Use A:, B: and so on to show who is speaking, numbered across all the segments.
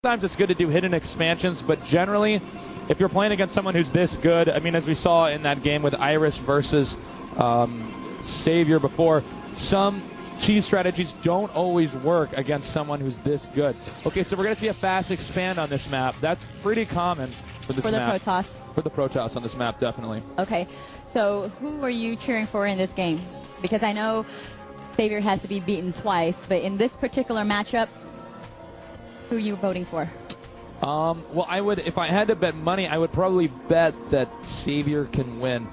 A: Sometimes it's good to do hidden expansions, but generally, if you're playing against someone who's this good, I mean, as we saw in that game with Iris versus Savior before, some cheese strategies don't always work against someone who's this good. Okay, so we're going to see a fast expand on this map. That's pretty common for this map.
B: For the Protoss?
A: For the Protoss on this map, definitely.
B: Okay, so who are you cheering for in this game? Because I know Savior has to be beaten twice, but in this particular matchup, who are you voting for?
A: Well, I would, if I had to bet money, I would probably bet that Savior can win.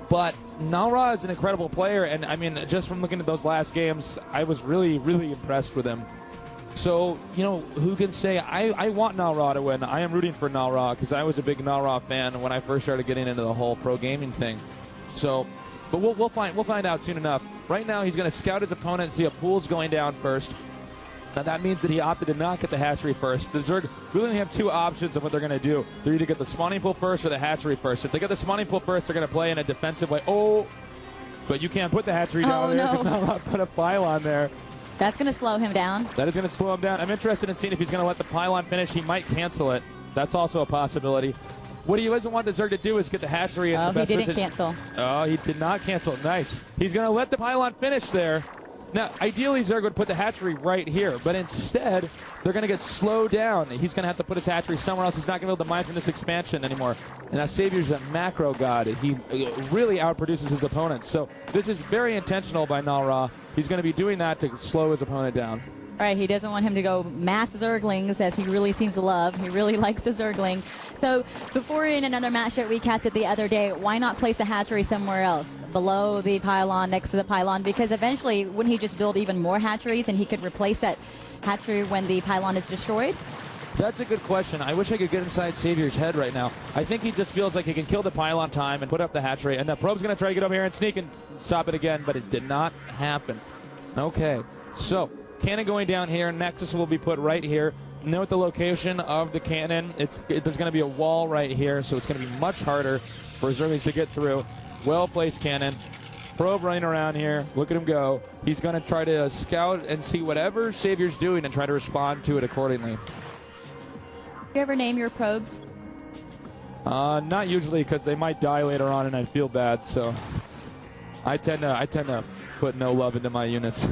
A: But Nalra is an incredible player, and I mean, just from looking at those last games, I was really, really impressed with him. So, you know, who can say, I want Nalra to win. I am rooting for Nalra because I was a big Nalra fan when I first started getting into the whole pro gaming thing. So, but we'll find out soon enough. Right now, he's going to scout his opponent and see if Pool's going down first. Now, that means that he opted to not get the hatchery first. The Zerg really only have two options of what they're going to do. They're either get the spawning pool first or the hatchery first. If they get the spawning pool first, they're going to play in a defensive way. Oh, but you can't put the hatchery down there because Nalra put a pylon there.
B: That's going to slow him down.
A: That is going to slow him down. I'm interested in seeing if he's going to let the pylon finish. He might cancel it. That's also a possibility. What he doesn't want the Zerg to do is get the hatchery in the best position.
B: He didn't cancel.
A: Oh, he did not cancel. Nice. He's going to let the pylon finish there. Now, ideally, Zerg would put the hatchery right here, but instead, they're going to get slowed down. He's going to have to put his hatchery somewhere else. He's not going to be able to mine from this expansion anymore. And now Savior's a macro god. He really outproduces his opponents. So this is very intentional by Nalra. He's going to be doing that to slow his opponent down.
B: All right, he doesn't want him to go mass Zerglings, as he really seems to love. He really likes the Zergling. So before in another match that we casted the other day, why not place the hatchery somewhere else? Below the pylon, next to the pylon? Because eventually, wouldn't he just build even more hatcheries and he could replace that hatchery when the pylon is destroyed?
A: That's a good question. I wish I could get inside Savior's head right now. I think he just feels like he can kill the pylon time and put up the hatchery. And the probe's going to try to get over here and sneak and stop it again, but it did not happen. Okay, so cannon going down here. Nexus will be put right here. Note the location of the cannon. There's going to be a wall right here, so it's going to be much harder for Zerglings to get through. Well-placed cannon. Probe running around here. Look at him go. He's going to try to scout and see whatever Savior's doing and try to respond to it accordingly.
B: You ever name your probes?
A: Not usually, because they might die later on and I'd feel bad, so I tend to put no love into my units.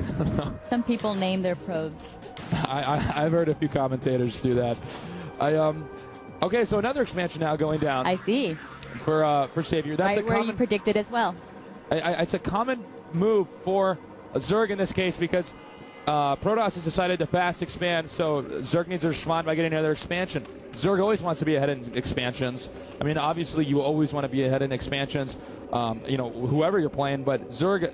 B: Some people name their probes.
A: I've heard a few commentators do that. Okay, so another expansion now going down.
B: I see.
A: For Savior. That's
B: right where you predicted as well.
A: It's a common move for a Zerg in this case because Protoss has decided to fast expand, so Zerg needs to respond by getting another expansion. Zerg always wants to be ahead in expansions. I mean, obviously, you always want to be ahead in expansions, you know, whoever you're playing, but Zerg,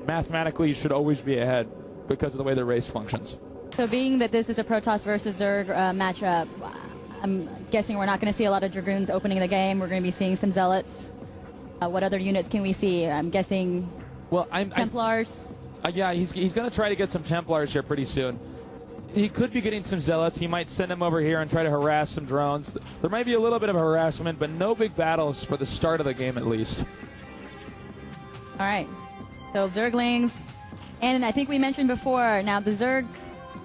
A: mathematically, should always be ahead because of the way the race functions.
B: So being that this is a Protoss versus Zerg matchup, I'm guessing we're not going to see a lot of Dragoons opening the game. We're going to be seeing some Zealots. What other units can we see? I'm guessing Templars.
A: Yeah, he's going to try to get some Templars here pretty soon. He could be getting some Zealots. He might send them over here and try to harass some drones. There might be a little bit of harassment, but no big battles for the start of the game at least.
B: All right. So Zerglings. And I think we mentioned before, now the Zerg,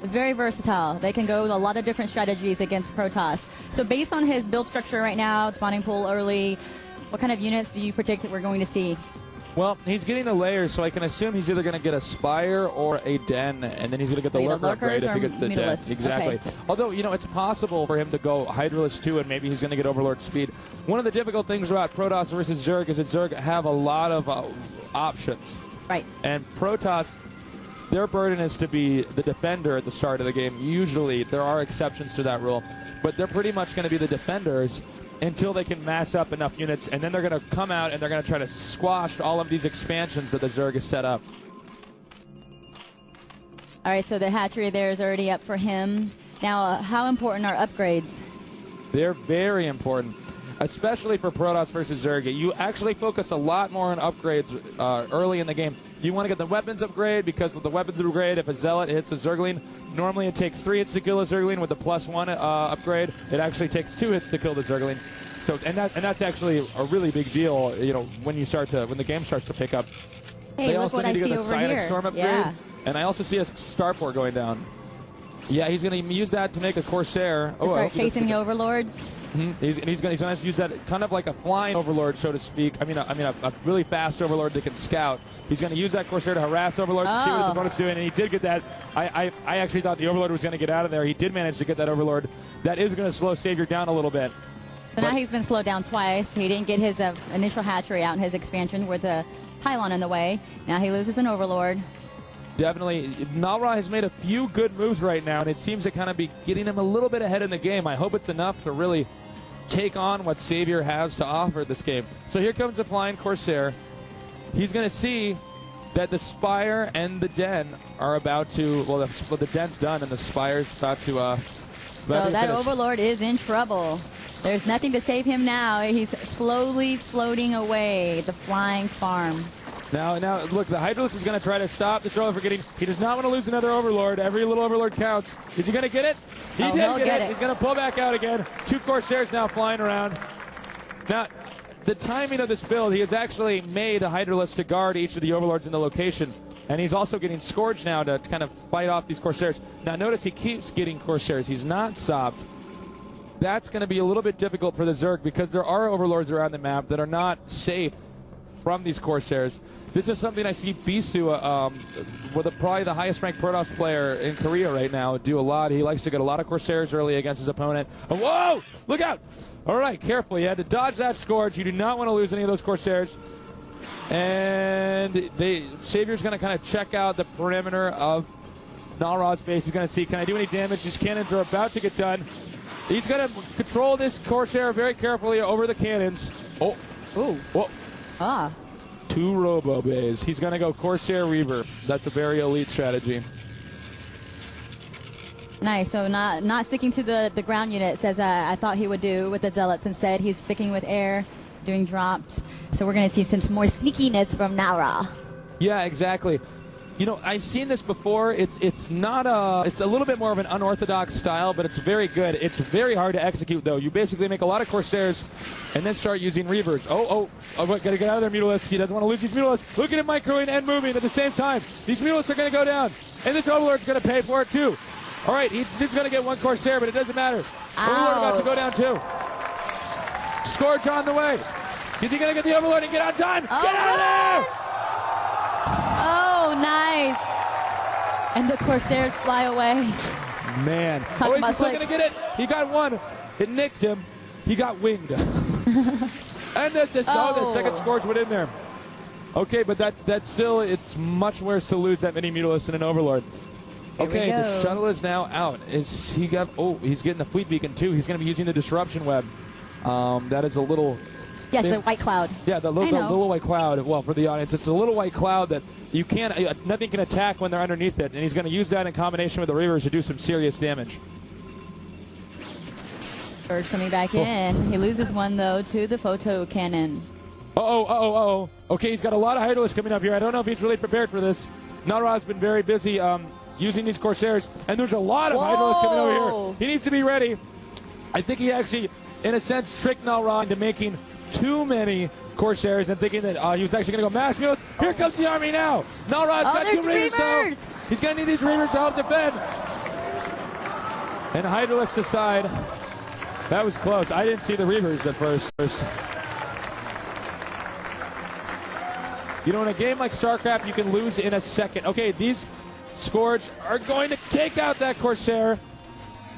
B: very versatile. They can go with a lot of different strategies against Protoss. So based on his build structure right now, spawning pool early, what kind of units do you predict that we're going to see?
A: Well, he's getting the layers, so I can assume he's either going to get a Spire or a Den, and then he's going to get the Lurker upgrade if he gets the Den. Exactly. Okay. Although, you know, it's possible for him to go Hydralisk too, and maybe he's going to get Overlord speed. One of the difficult things about Protoss versus Zerg is that Zerg have a lot of options.
B: Right.
A: And Protoss, their burden is to be the defender at the start of the game. Usually, there are exceptions to that rule, but they're pretty much going to be the defenders until they can mass up enough units, and then they're going to come out and they're going to try to squash all of these expansions that the Zerg has set up.
B: All right, so the hatchery there is already up for him. Now, how important are upgrades?
A: They're very important, especially for Protoss versus Zerg. You actually focus a lot more on upgrades early in the game. You want to get the weapons upgrade because of the weapons upgrade. If a Zealot hits a Zergling, normally it takes 3 hits to kill a Zergling. With the +1 upgrade, it actually takes 2 hits to kill the Zergling. So, and that's actually a really big deal. You know, when the game starts to pick up.
B: Hey,
A: they
B: look
A: also
B: what
A: need
B: I
A: to get
B: see
A: the
B: over
A: Psionic
B: here.
A: Storm upgrade, and I also see a Starport going down. Yeah, he's going to use that to make a Corsair.
B: Start chasing the Overlords.
A: He's going to use that kind of like a flying Overlord, so to speak. I mean, a really fast Overlord that can scout. He's going to use that Corsair to harass Overlords to see what his opponent's doing, and he did get that. I actually thought the Overlord was going to get out of there. He did manage to get that Overlord. That is going to slow Savior down a little bit.
B: So now he's been slowed down twice. He didn't get his initial hatchery out in his expansion with a pylon in the way. Now he loses an Overlord.
A: Definitely. Nalra has made a few good moves right now, and it seems to kind of be getting him a little bit ahead in the game. I hope it's enough to really take on what Savior has to offer this game. So here comes the flying Corsair. He's going to see that the Spire and the Den are about to, well, the Den's done, and the Spire's about to
B: so that
A: finish.
B: Overlord is in trouble. There's nothing to save him now. He's slowly floating away, the flying farm.
A: Now, look, the Hydralisk is going to try to stop the Troller from getting. He does not want to lose another Overlord. Every little Overlord counts. Is he going to get it? He did get it. He's going to pull back out again. 2 Corsairs now flying around. Now, the timing of this build, he has actually made a Hydralisk to guard each of the Overlords in the location. And he's also getting Scourge now to kind of fight off these Corsairs. Now, notice he keeps getting Corsairs. He's not stopped. That's going to be a little bit difficult for the Zerg because there are Overlords around the map that are not safe from these Corsairs. This is something I see Bisu, probably the highest ranked Protoss player in Korea right now, do a lot. He likes to get a lot of Corsairs early against his opponent. Oh, whoa! Look out! All right, careful. You had to dodge that Scourge. You do not want to lose any of those Corsairs. And Savior's going to kind of check out the perimeter of Nalra's base. He's going to see, can I do any damage? These cannons are about to get done. He's going to control this Corsair very carefully over the cannons. Oh.
B: Ooh.
A: Whoa.
B: Ah.
A: 2 Robo Bays. He's going to go Corsair Reaver. That's a very elite strategy.
B: Nice. So not sticking to the ground units as I thought he would do with the Zealots. Instead, he's sticking with air, doing drops. So we're going to see some more sneakiness from Nalra.
A: Yeah, exactly. You know, I've seen this before. It's a little bit more of an unorthodox style, but it's very good. It's very hard to execute, though. You basically make a lot of Corsairs and then start using Reavers. Gotta get out of there, Mutalisk. He doesn't want to lose these Mutalisks. Look at him microing and moving at the same time. These Mutalisks are going to go down, and this Overlord's going to pay for it, too. All right, he's going to get 1 Corsair, but it doesn't matter. Overlord about to go down, too. Scourge on the way. Is he going to get the Overlord and get on time? Get out of there!
B: Oh, nice. And the Corsairs fly away.
A: Man. He's still going to get it. He got 1. It nicked him. He got winged. And the second Scourge went in there. Okay, but that's still, it's much worse to lose that many Mutalisks and an Overlord. Okay, the shuttle is now out. He's getting the Fleet Beacon, too. He's going to be using the Disruption Web. That is a little...
B: Yes, the white cloud.
A: Yeah, the little white cloud. Well, for the audience, it's a little white cloud that you can't, nothing can attack when they're underneath it, and he's going to use that in combination with the Reavers to do some serious damage.
B: Surge coming back in. He loses 1, though, to the photo cannon.
A: Okay, he's got a lot of Hydralisks coming up here. I don't know if he's really prepared for this. Nalra's been very busy using these Corsairs, and there's a lot of Hydralisks coming over here. He needs to be ready. I think he actually, in a sense, tricked Nalra into making too many Corsairs and thinking that he was actually going to go mass Mutalisks. Here comes the army now. Nalra's got 2 Reavers to help. He's going to need these Reavers to help defend. And Hydralisks aside, that was close. I didn't see the Reavers at first. You know, in a game like StarCraft, you can lose in a second. Okay, these Scourge are going to take out that Corsair.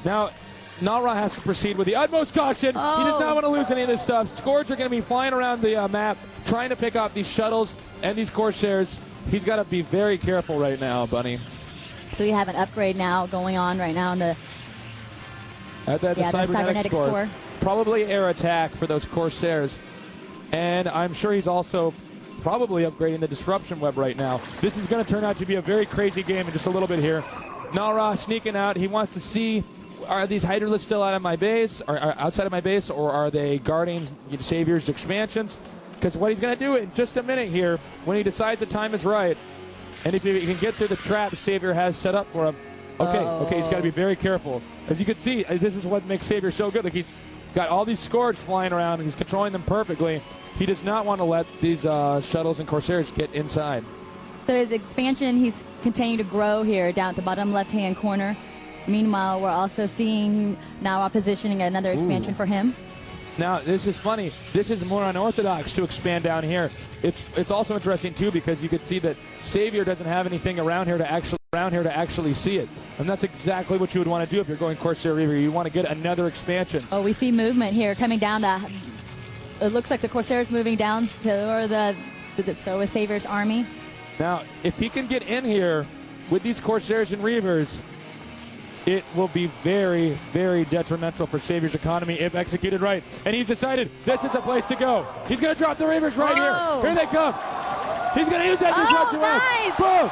A: Now, Nalra has to proceed with the utmost caution. He does not want to lose any of this stuff. Scourge are going to be flying around the map, trying to pick up these shuttles and these Corsairs. He's got to be very careful right now, Bunny.
B: So you have an upgrade now going on right now in the cybernetic core.
A: Probably air attack for those Corsairs. And I'm sure he's also probably upgrading the Disruption Web right now. This is going to turn out to be a very crazy game in just a little bit here. Nalra sneaking out. He wants to see, are these Hydralisks still out of my base, or outside of my base, or are they guarding Savior's expansions? Because what he's going to do in just a minute here, when he decides the time is right, and if he can get through the trap Savior has set up for him, okay, he's got to be very careful. As you can see, this is what makes Savior so good. Like, he's got all these Scourge flying around, and he's controlling them perfectly. He does not want to let these shuttles and Corsairs get inside.
B: So his expansion, he's continuing to grow here down at the bottom left-hand corner. Meanwhile, we're also seeing now positioning another expansion for him.
A: Now, this is funny. This is more unorthodox to expand down here. It's also interesting, too, because you could see that Savior doesn't have anything around here to actually see it. And that's exactly what you would want to do if you're going Corsair Reaver. You want to get another expansion.
B: Oh, we see movement here coming down it looks like the Corsair's moving down, so is Savior's army.
A: Now, if he can get in here with these Corsairs and Reavers, it will be very, very detrimental for Savior's economy if executed right. And he's decided this is a place to go. He's going to drop the Reavers right here. Here they come. He's going to use that disruption
B: nice.
A: Boom!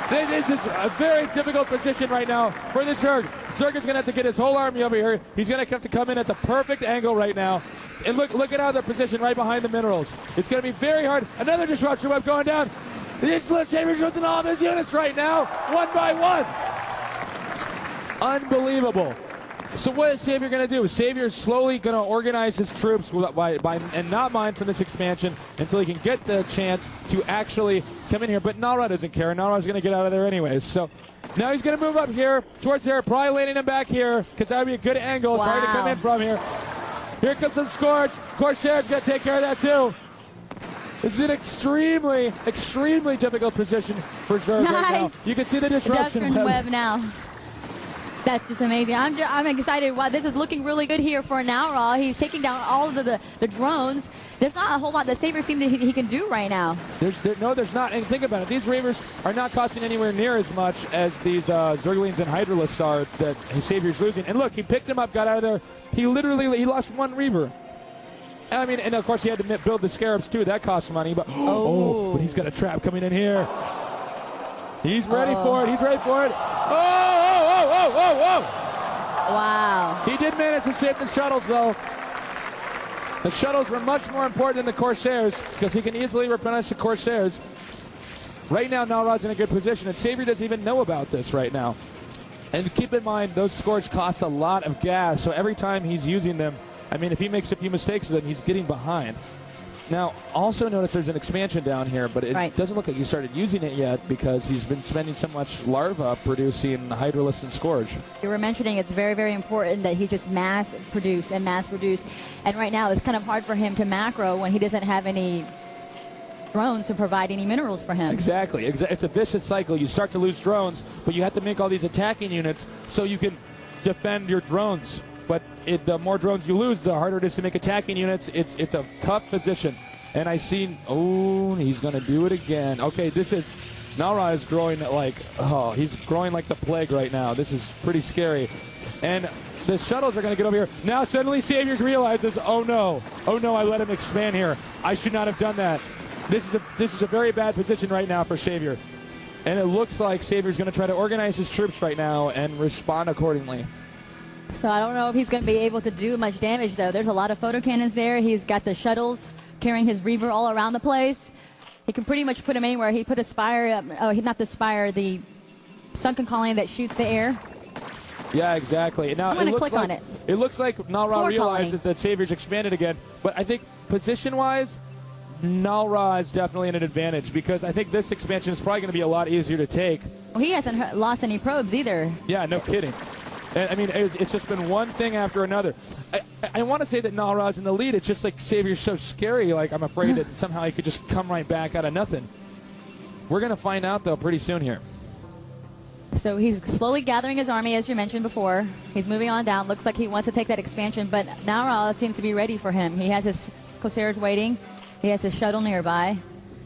A: This is a very difficult position right now for the Zerg. Zerg is going to have to get his whole army over here. He's going to have to come in at the perfect angle right now. And look at how they're positioned right behind the minerals. It's going to be very hard. Another disruption web going down. This Savior's using all of his units right now, one by one. Unbelievable. So what is Savior going to do? Savior is slowly going to organize his troops and not mine from this expansion until he can get the chance to actually come in here. But Nara doesn't care. Nara's going to get out of there anyways. So now he's going to move up here towards there, probably landing him back here because that would be a good angle. Wow. Sorry to come in from here. Here comes some Scourge. Corsair's going to take care of that too. This is an extremely, extremely difficult position for Zerg right now. You can see the disruption
B: web now. That's just amazing. I'm excited. Wow, this is looking really good here for Nara. He's taking down all of the drones. There's not a whole lot that Savior seems that he can do right now.
A: There's not. And think about it. These Reavers are not costing anywhere near as much as these Zerglings and Hydralisks are that Savior's losing. And look, he picked him up, got out of there. He lost one Reaver. I mean, and of course he had to build the Scarabs too. That costs money. But but he's got a trap coming in here. He's ready for it. He's ready for it.
B: Wow.
A: He did manage to save the shuttles, though. The shuttles were much more important than the Corsairs because he can easily replenish the Corsairs. Right now, Nalra's in a good position, and Savior doesn't even know about this right now. And keep in mind, those Scourge cost a lot of gas, so every time he's using them, I mean, if he makes a few mistakes with them, he's getting behind. Now, also notice there's an expansion down here, but it doesn't look like he started using it yet because he's been spending so much larva producing Hydralisks and Scourge.
B: You were mentioning it's very, very important that he just mass produce. And right now it's kind of hard for him to macro when he doesn't have any drones to provide any minerals for him.
A: Exactly. It's a vicious cycle. You start to lose drones, but you have to make all these attacking units so you can defend your drones. But the more drones you lose, the harder it is to make attacking units. It's a tough position. And I see, he's going to do it again. Okay, Nalra is growing he's growing like the plague right now. This is pretty scary. And the shuttles are going to get over here. Now suddenly Saviors realizes, oh no, I let him expand here. I should not have done that. This is a very bad position right now for Savior. And it looks like Savior's going to try to organize his troops right now and respond accordingly.
B: So I don't know if he's going to be able to do much damage, though. There's a lot of photocannons there. He's got the shuttles carrying his Reaver all around the place. He can pretty much put him anywhere. He put a spire, not the spire, the sunken colony that shoots the air.
A: Yeah, exactly. Now,
B: I'm going to click on it.
A: It looks like Nalra realizes that Savior's expanded again, but I think position-wise, Nalra is definitely in an advantage because I think this expansion is probably going to be a lot easier to take.
B: Well, he hasn't lost any probes either.
A: Yeah, no kidding. And, I mean, it's just been one thing after another. I want to say that Nalra's in the lead. It's just like Savior's so scary. Like, I'm afraid that somehow he could just come right back out of nothing. We're going to find out, though, pretty soon here.
B: So he's slowly gathering his army, as you mentioned before. He's moving on down. Looks like he wants to take that expansion, but Nalra seems to be ready for him. He has his Corsairs waiting. He has his shuttle nearby.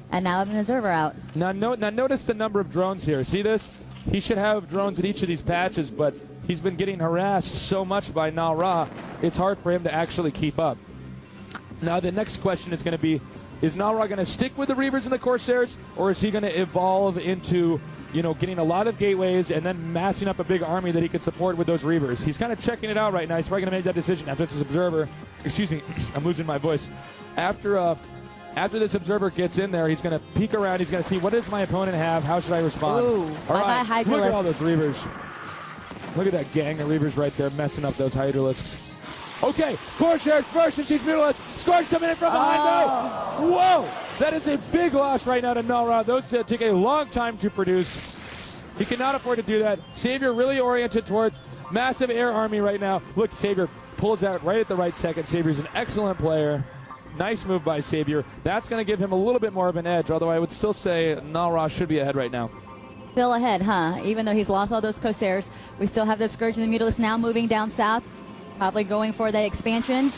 B: And now an observer out.
A: Now notice the number of drones here. See this? He should have drones at each of these patches, but he's been getting harassed so much by Nalra, it's hard for him to actually keep up. Now the next question is going to be, is Nalra going to stick with the Reavers and the Corsairs, or is he going to evolve into, getting a lot of gateways and then massing up a big army that he can support with those Reavers? He's kind of checking it out right now. He's probably going to make that decision after this observer. Excuse me, I'm losing my voice. After this observer gets in there, he's going to peek around. He's going to see, what does my opponent have? How should I respond?
B: Ooh,
A: all right, look at all those Reavers. Look at that gang of Reavers right there messing up those Hydralisks. Okay, Corsairs versus these Mutilisks. Scourge coming in from behind. No. Whoa! That is a big loss right now to Nalra. Those took a long time to produce. He cannot afford to do that. Savior really oriented towards massive air army right now. Look, Savior pulls out right at the right second. Savior's an excellent player. Nice move by Savior. That's going to give him a little bit more of an edge, although I would still say Nalra should be ahead right now.
B: Still ahead, huh? Even though he's lost all those Corsairs, we still have the Scourge and the Mutalisk now moving down south, probably going for that expansion.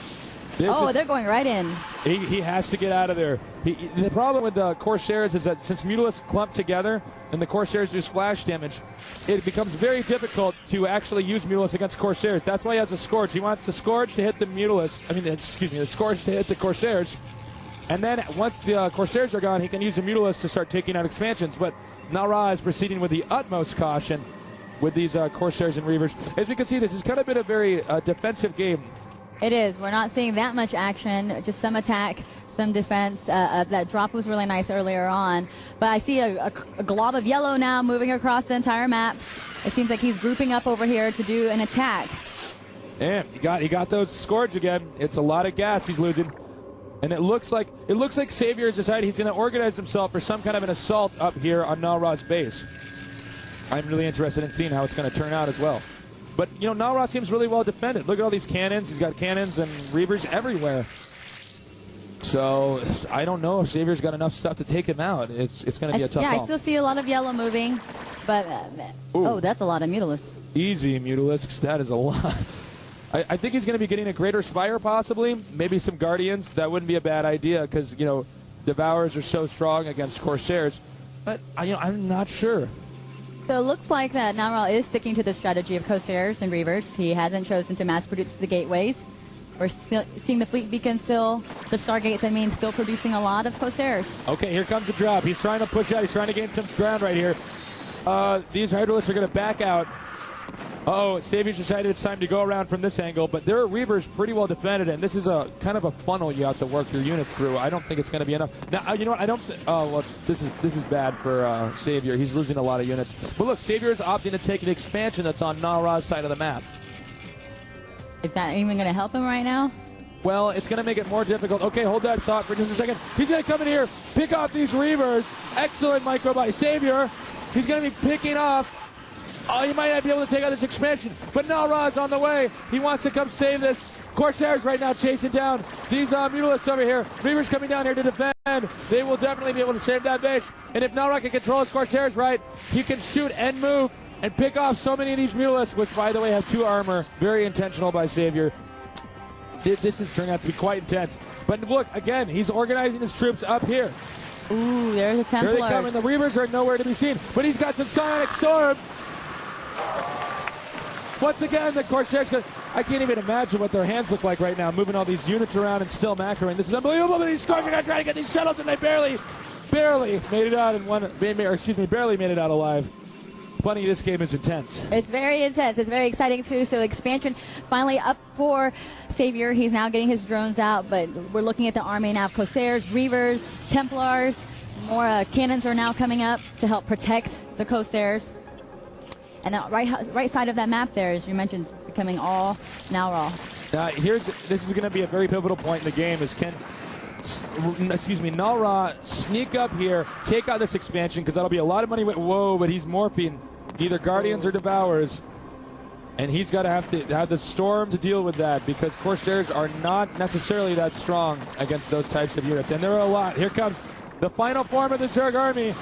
B: They're going right in.
A: He has to get out of there. The problem with the Corsairs is that since Mutalisk clump together and the Corsairs do splash damage, it becomes very difficult to actually use Mutalisk against Corsairs. That's why he has a Scourge. He wants the Scourge to hit the the Scourge to hit the Corsairs. And then once the Corsairs are gone, he can use the Mutalisk to start taking out expansions. But Nalra is proceeding with the utmost caution with these Corsairs and Reavers. As we can see, this has kind of been a very defensive game.
B: It is. We're not seeing that much action, just some attack, some defense. That drop was really nice earlier on. But I see a glob of yellow now moving across the entire map. It seems like he's grouping up over here to do an attack.
A: And he got those Scourge again. It's a lot of gas he's losing. And it looks like Savior has decided he's going to organize himself for some kind of an assault up here on Nalra's base. I'm really interested in seeing how it's going to turn out as well. But, Nalra seems really well defended. Look at all these cannons. He's got cannons and Reavers everywhere. So, I don't know if Savior's got enough stuff to take him out. It's going to be a tough call.
B: I still see a lot of yellow moving. But, that's a lot of Mutalisks.
A: Easy Mutalisks. That is a lot. I think he's going to be getting a Greater Spire, possibly. Maybe some Guardians. That wouldn't be a bad idea because, Devourers are so strong against Corsairs. But, I'm not sure.
B: So it looks like that Nalra is sticking to the strategy of Corsairs and Reavers. He hasn't chosen to mass produce the gateways. We're still seeing the fleet beacon still, the Stargates, still producing a lot of Corsairs.
A: Okay, here comes the drop. He's trying to push out. He's trying to gain some ground right here. These Hydralisks are going to back out. Savior's decided it's time to go around from this angle, but there are Reavers pretty well defended, and this is a kind of a funnel you have to work your units through. I don't think it's going to be enough. Now, you know what? This is bad for Savior. He's losing a lot of units. But look, Savior is opting to take an expansion that's on Nalra's side of the map.
B: Is that even going to help him right now?
A: Well, it's going to make it more difficult. Okay, hold that thought for just a second. He's going to come in here, pick off these Reavers. Excellent micro by Savior. He's going to be picking off. He might not be able to take out this expansion, but Nalra is on the way. He wants to come save this. Corsairs right now chasing down these Mutalisks over here. Reavers coming down here to defend. They will definitely be able to save that base. And if Nalra can control his Corsairs right, he can shoot and move and pick off so many of these Mutalisks, which, by the way, have 2 armor. Very intentional by Savior. This is turning out to be quite intense. But look, again, he's organizing his troops up here.
B: Ooh, there's a Templars.
A: Here they come, and the Reavers are nowhere to be seen. But he's got some Psionic Storm. Once again, the Corsairs, I can't even imagine what their hands look like right now, moving all these units around and still macroing. This is unbelievable, but these Scourge are going to try to get these shuttles, and they barely made it out barely made it out alive. Funny, this game is intense.
B: It's very intense. It's very exciting, too. So expansion finally up for Savior. He's now getting his drones out, but we're looking at the army now of Corsairs, Reavers, Templars. More cannons are now coming up to help protect the Corsairs. And the right side of that map there, as you mentioned, becoming all Nalra.
A: This is going to be a very pivotal point in the game. Can Nalra sneak up here, take out this expansion, because that'll be a lot of money. Whoa, but he's morphing either Guardians or Devourers. And he's got to have the Storm to deal with that, because Corsairs are not necessarily that strong against those types of units. And there are a lot. Here comes the final form of the Zerg army.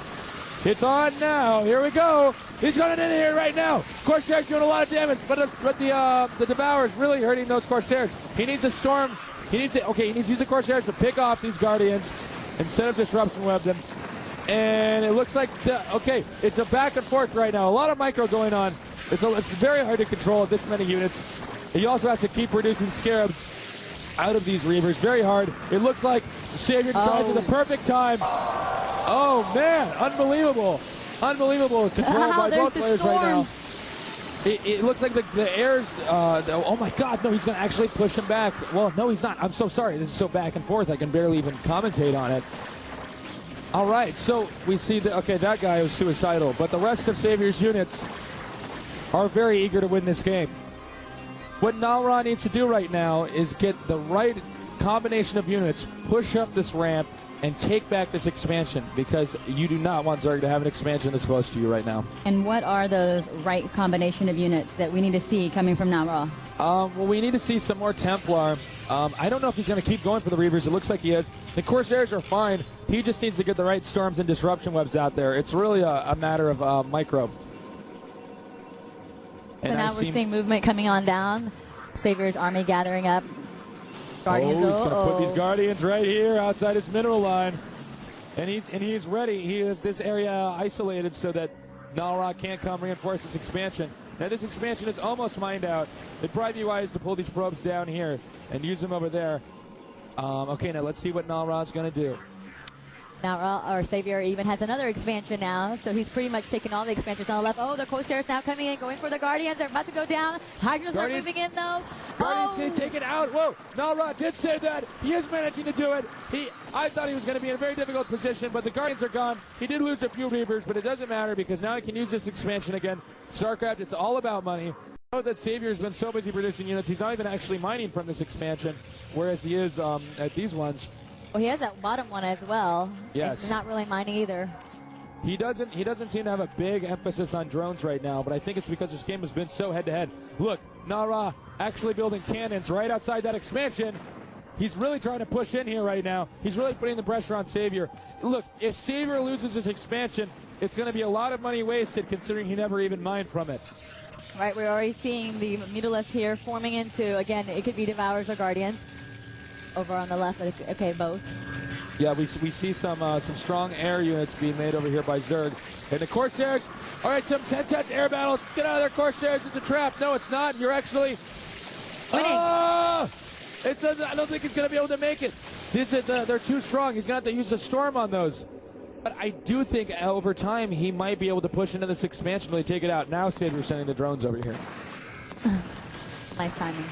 A: It's on now. Here we go. He's going in here right now. Corsairs doing a lot of damage, but the Devourers really hurting those Corsairs. He needs a Storm. He needs to use the Corsairs to pick off these Guardians instead of Disruption Web them. And it looks like, it's a back and forth right now. A lot of micro going on. It's very hard to control this many units. He also has to keep producing Scarabs out of these Reavers. Very hard. It looks like Savior decides at the perfect time. Oh, man. Unbelievable. Unbelievable control by both players right now. It looks like the air's... oh, my God. No, he's going to actually push him back. Well, no, he's not. I'm so sorry. This is so back and forth. I can barely even commentate on it. All right. So we see that, that guy was suicidal. But the rest of Savior's units are very eager to win this game. What Nalra needs to do right now is get the right combination of units, push up this ramp, and take back this expansion, because you do not want Zerg to have an expansion this close to you right now.
B: And what are those right combination of units that we need to see coming from Nara?
A: Well, we need to see some more Templar. I don't know if he's going to keep going for the Reavers. It looks like he is. The Corsairs are fine. He just needs to get the right Storms and Disruption Webs out there. It's really a matter of micro.
B: And now we're seeing movement coming on down. Savior's army gathering up. Guardians,
A: he's going to put these Guardians right here outside his mineral line. And he's ready. He has this area isolated so that Nalra can't come reinforce this expansion. Now this expansion is almost mined out. It'd probably be wise to pull these probes down here and use them over there. Okay, now let's see what Nalra's going to do.
B: Now, our Savior even has another expansion now, so he's pretty much taken all the expansions on the left. Oh, the Corsairs now coming in, going for the Guardians. They're about to go down. Hydras are moving in, though.
A: Guardians going to take it out. Whoa, Nalra did save that. He is managing to do it. I thought he was going to be in a very difficult position, but the Guardians are gone. He did lose a few Reavers, but it doesn't matter because now he can use this expansion again. StarCraft, it's all about money. I know that Savior's been so busy producing units, he's not even actually mining from this expansion, whereas he is at these ones.
B: Well, he has that bottom one as well.
A: Yes.
B: He's not really mining either.
A: He doesn't seem to have a big emphasis on drones right now, but I think it's because this game has been so head-to-head. Look, Nara actually building cannons right outside that expansion. He's really trying to push in here right now. He's really putting the pressure on Savior. Look, if Savior loses this expansion, it's going to be a lot of money wasted considering he never even mined from it.
B: Right, we're already seeing the Mutalisks here forming into, again, it could be Devourers or Guardians. Over on the left, okay, both.
A: Yeah, we see some strong air units being made over here by Zerg. And the Corsairs, all right, some 10-touch air battles. Get out of there, Corsairs. It's a trap. No, it's not. You're actually
B: winning.
A: I don't think he's going to be able to make it. They're too strong. He's going to have to use a storm on those. But I do think over time he might be able to push into this expansion really take it out. Now Savior's sending the drones over here.
B: Nice timing.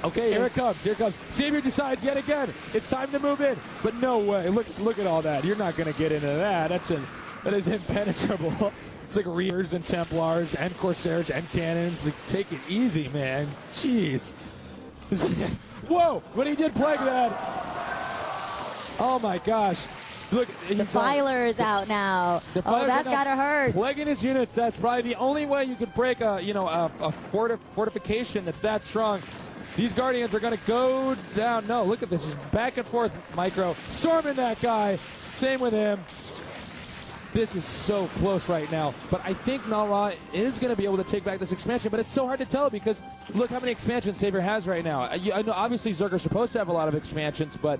A: Okay, here it comes. Here it comes. Savior decides yet again. It's time to move in. But no way. Look at all that. You're not going to get into that. That is impenetrable. It's like Reavers and Templars and Corsairs and Cannons. Like, take it easy, man. Jeez. Whoa! When he did plague that. Oh my gosh. Look,
B: the Filer is out now. Oh, that's got to hurt.
A: Plaguing his units. That's probably the only way you could break a fortification that's that strong. These Guardians are going to go down. No, look at this. He's back and forth, Micro. Storming that guy. Same with him. This is so close right now. But I think Nalra is going to be able to take back this expansion. But it's so hard to tell because look how many expansions Savior has right now. I know obviously Zerg are supposed to have a lot of expansions, but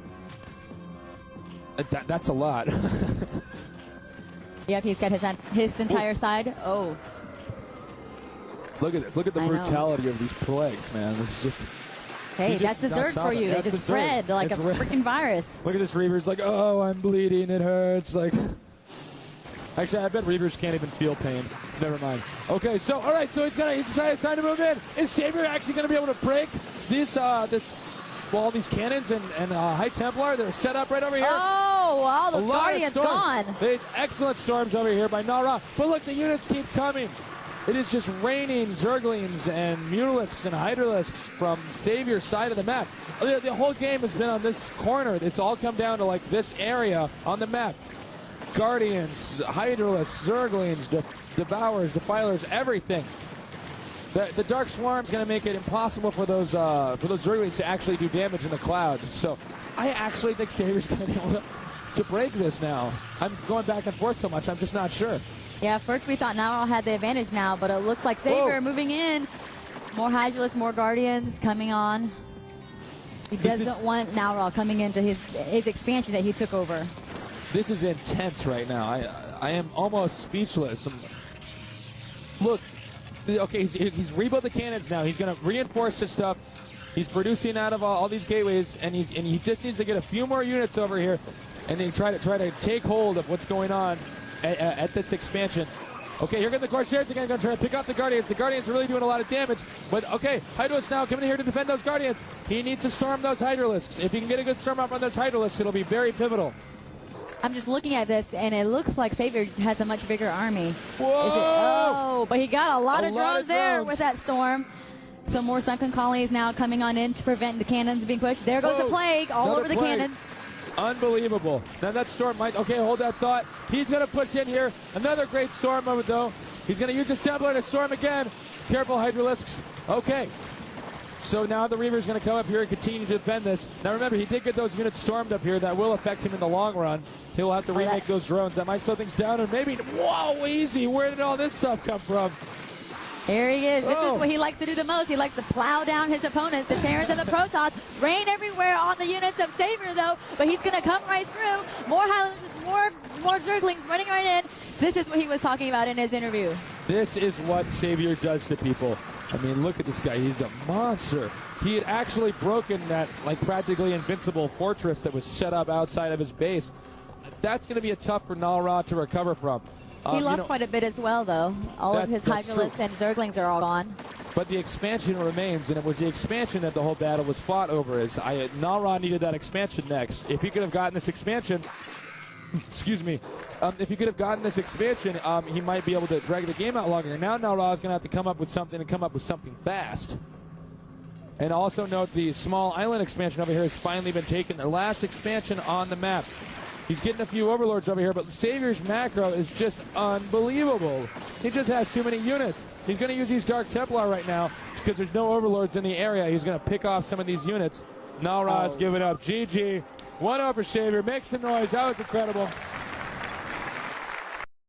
A: that's a lot.
B: Yep, he's got his entire side. Oh.
A: Look at this. Look at the brutality of these plagues, man. This is just...
B: Hey, that's the Zerg for you. They just spread like a freaking virus.
A: Look at this Reaver's like, oh, I'm bleeding. It hurts. Like, actually, I bet Reavers can't even feel pain. Never mind. Okay, so all right, so he's decided it's time to move in. Is Savior actually going to be able to break all these cannons and High Templar? They're set up right over here.
B: Oh, wow, those Guardians gone.
A: There's excellent storms over here by Nara. But look, the units keep coming. It is just raining Zerglings and Mutalisks and Hydralisks from Savior's side of the map. The whole game has been on this corner. It's all come down to like this area on the map. Guardians, Hydralisks, Zerglings, Devourers, Defilers, everything. The Dark Swarm is going to make it impossible for those Zerglings to actually do damage in the cloud. So I actually think Savior's going to be able to break this now. I'm going back and forth so much, I'm just not sure.
B: Yeah, first we thought Nara had the advantage now, but it looks like Savior moving in. More Hydralisks, more Guardians coming on. He doesn't want Nara coming into his expansion that he took over.
A: This is intense right now. I am almost speechless. Look, okay, he's rebuilt the cannons now. He's going to reinforce this stuff. He's producing out of all these gateways, and he just needs to get a few more units over here, and then try to take hold of what's going on at this expansion. Okay, here come the Corsairs again, going to try to pick off the Guardians. The Guardians are really doing a lot of damage. But, okay, Hydralisks now coming in here to defend those Guardians. He needs to storm those Hydralisks. If he can get a good storm up on those Hydralisks, it'll be very pivotal.
B: I'm just looking at this, and it looks like Savior has a much bigger army.
A: Whoa!
B: But he got a lot of drones there with that storm. Some more sunken colonies now coming on in to prevent the cannons being pushed. There goes the plague all over the cannons.
A: Unbelievable. Now that storm might... Okay, hold that thought. He's going to push in here. Another great storm moment, though. He's going to use Assembler to storm again. Careful, Hydralisks. Okay. So now the Reaver's going to come up here and continue to defend this. Now remember, he did get those units stormed up here. That will affect him in the long run. He'll have to remake those drones. That might slow things down. And maybe... Whoa, easy. Where did all this stuff come from?
B: Here he is. This is what he likes to do the most. He likes to plow down his opponents, the Terrans and the Protoss. Rain everywhere on the units of Savior, though, but he's going to come right through. More Highlanders, more Zerglings running right in. This is what he was talking about in his interview.
A: This is what Savior does to people. I mean, look at this guy. He's a monster. He had actually broken that, like, practically invincible fortress that was set up outside of his base. That's going to be a tough for Nalrah to recover from.
B: He lost quite a bit as well, though. All of his Hydralisks and Zerglings are all gone.
A: But the expansion remains, and it was the expansion that the whole battle was fought over. Nalrah needed that expansion next. If he could have gotten this expansion, excuse me, if he could have gotten this expansion, he might be able to drag the game out longer. Now Nalrah is going to have to come up with something and come up with something fast. And also note the small island expansion over here has finally been taken. The last expansion on the map. He's getting a few Overlords over here, but Savior's macro is just unbelievable. He just has too many units. He's going to use these Dark Templar right now because there's no Overlords in the area. He's going to pick off some of these units. Nalrah is giving up. GG. 1-0 for Savior. Make some noise. That was incredible.